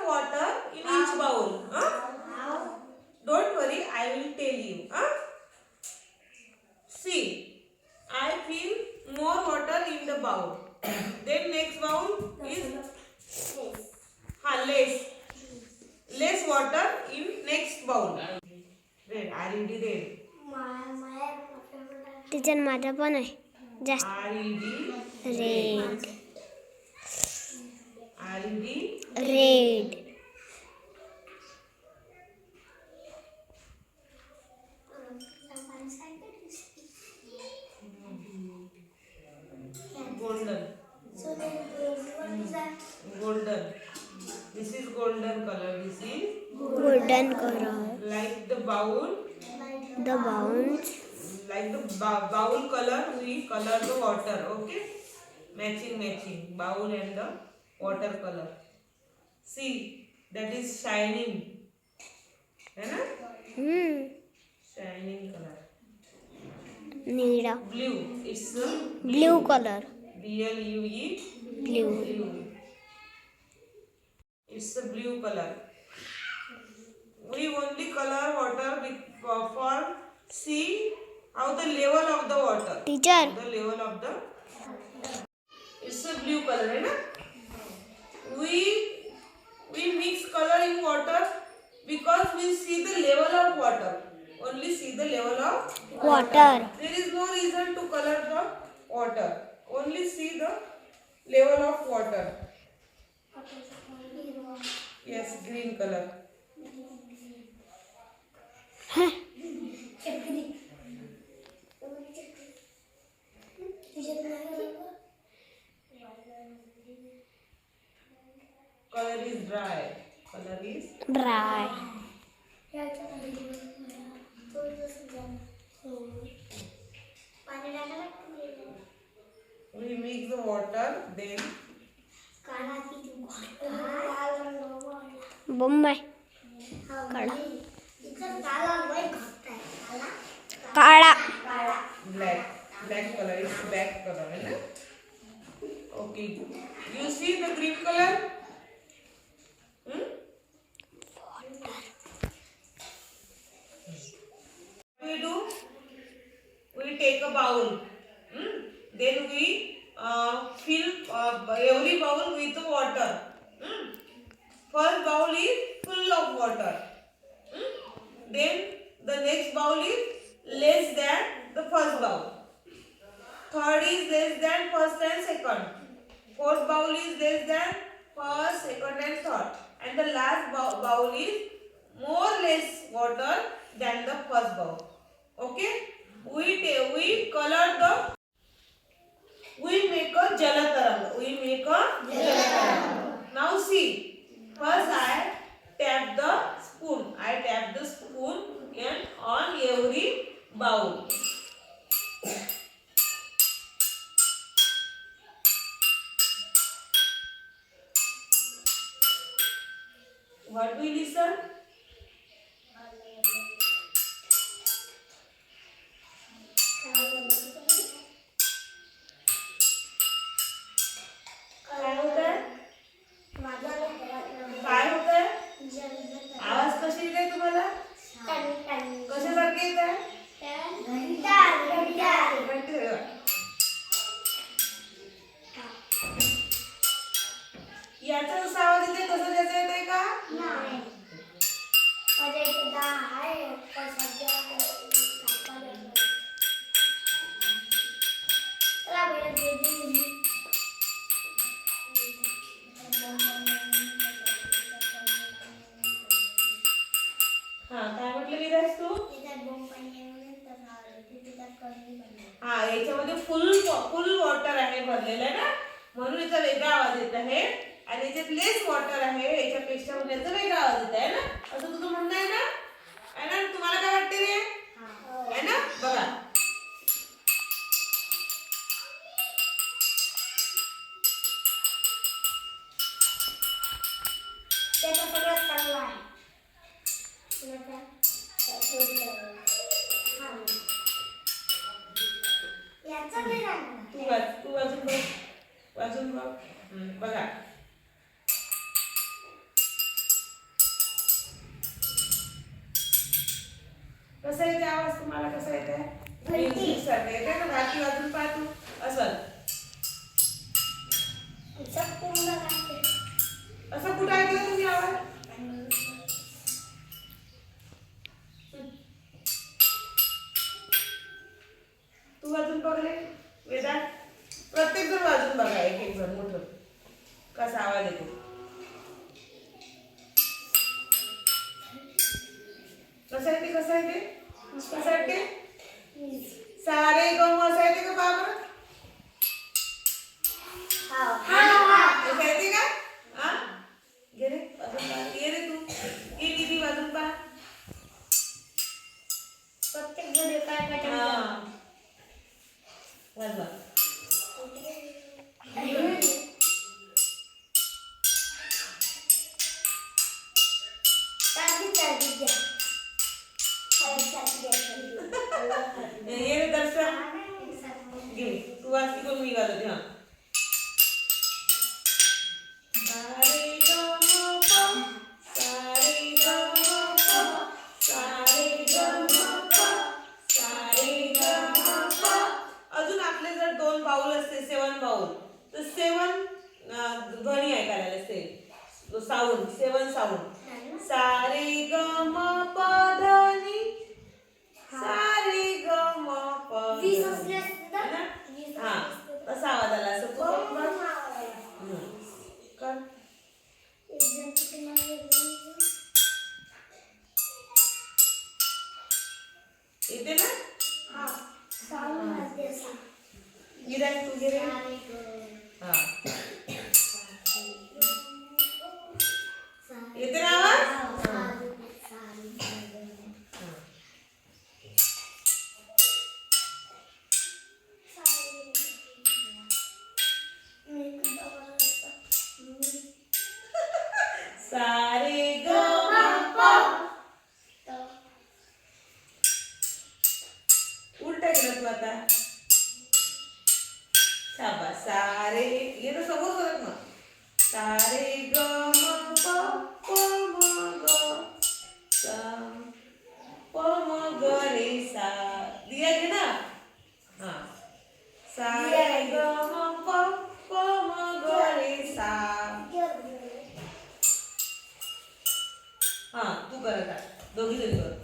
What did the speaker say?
water in each bowl. Don't worry, I will tell you. See, I fill more water in the bowl. Then next bowl is less water in next bowl. Red, RED red. Teacher माझा पण आहे जास्त RED red golden. Golden. This is golden color. This is golden color. like the bowl. The bounce. Like the bowl color, we color the water. Okay, matching bowl and the water color. See, that is shining. है ना? Shining color. Neela. Blue. It's a blue color. BLUE. Blue. It's a blue color. We only color water for see how the level of the water. Teacher. The level of the. It's a blue color, है ना? We mix color in water because we see the level of water. Only see the level of water. There is no reason to color the water. Only see the level of water. Yes, green color. Color is dry. We mix the water, then Bombay काला black color is black color, है ना? Okay. You see the green color? We do. We take a bowl. Then we fill every bowl with the water. First bowl is full of water. Then the next bowl is less than the first bowl. Third is less than first and second. Fourth bowl is less than first, second and third. And the last bowl is more less water than the first bowl. Okay? We color the. We make a Jaltarang. Now see. First I tap the spoon. And on every bowl. What we listen? काय होतंय? आवाज कशी येते तुम्हाला? कशासारखे येत आहे? याचा जसा आवाज येते तसं त्याचा येते का? काय म्हटलं विराज तू? हा याच्यामध्ये फुल वॉटर आहे भरलेलं आहे ना, म्हणून याचा वेगळा आवाज येत आहे. आणि याच्यात लेस वॉटर आहे, याच्यापेक्षा याचा वेगळा आवाज येत आहे ना, असं तुझं म्हणणं आहे ना? आहे ना? तुम्हाला काय वाटते रे? आहे ना? बघा त्याचा सगळ्यात चांगला आहे. तू वाजून बघ. बघा कसा येते आवाज तुम्हाला? कसा येते? म्युझिक सारखं येते ना. बाकी वाजून पाहा तू असं. असं कुठं ऐकलं तुम्ही आवाज? तू वाजून बघले वेदांत? प्रत्येक जण वाजून बघा, एक एक जण मोठं कसा आवाज येतो. कसा येते? कसा येते? कसा येते? सारे गम असा येते का बाबा? कसा येते का? हा घे रे वाजून पहा. ये रे तू, ये दीदी वाजून पहा. प्रत्येक जण काय हा वाजवा. ये रे दर्शन, घे तू वाजती कोण मी वाजवते. हा सारे गम प, सारे गम प, सारे गम प, सारे गम प. अजून आपले जर 2 बाउल असते, 7 बाउल, तर 7 ध्वनी ऐकायला असते. Sound, 7 sound. सारे गम प ध्वनी, सारे गम प ध्वनी. हा तसा आवाज आला असं तू कर. येते ना? गिराय तू गिरे. हा येते ना आवाज? सारे गम प. उलटा केलं तू आता. शाबास. सारे ये तर समोर करत मग. सारे गम प प म ग सा प म ग रे सा. दिया घे ना. हा सारे गम प प म ग रे सा. हा तू कर आता, दोघी जणी कर.